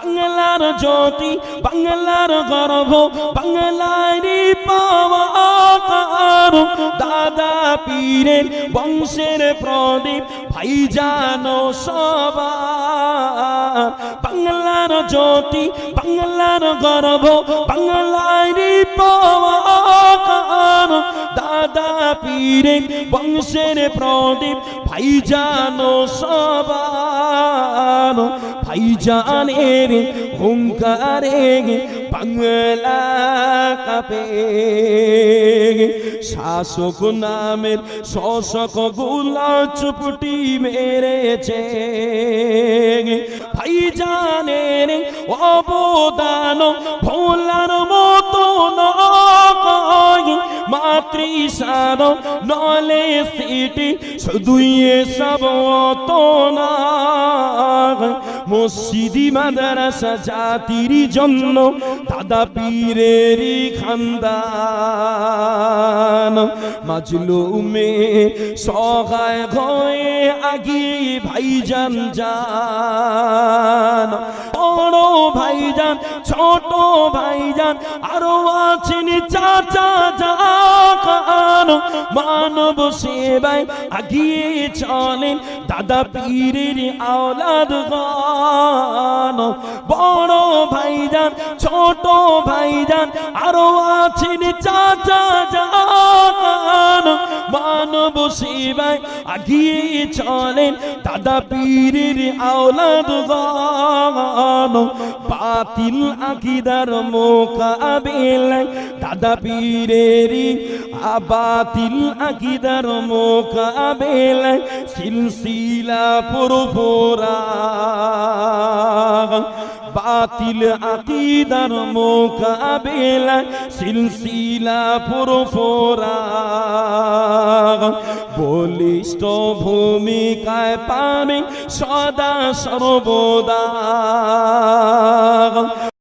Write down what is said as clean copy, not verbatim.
বাংলার জ্যোতি বাংলার গর্ব বাংলারই পাওয়া দাদা পীরের বংশের প্রদীপ ভাইজান সবার বাংলার জ্যোতি বাংলার গর্ব বাংলারই পাওয়া দাদা পীরের বংশের প্রদীপ ভাইজান সবার ভাইজানের হুঙ্কারে বাংলা কাঁপে শাসক নামের শোষক গুলা চুপটি মেরেছে ভাইজানের অবদান ভোলার মতো নয় মাতৃসার নলে সিটি শুধুই সব তো না মসজিদি মাদ্রাসা জাতির জন্য দাদা পীরেরই খানদান মাজলুমে সহায় হয়ে আগিয়ে ভাইজান যান বড় ভাইজান ছোট ভাইজান আরো আছেন চাচা জান মানব সেবায় আগিয়ে চলেন দাদা পীরের আওলাদ গান বড় ভাইজান ছোট ভাইজান আরো আছেন চাচা জান মানব সেবায় আগিয়ে চলেন দাদা পীরের আওলাদ গান বাতিল আকীদার মোকাবিলায় দাদা পীরেরই বাতিল আকীদার মোকাবিলায় সিলসিলা পুরপুরা বাতিল আকীদার মোকাবিলায় সিলসিলা পুরপুরা বলিষ্ঠ ভূমিকায় পাবে সদা সর্বদা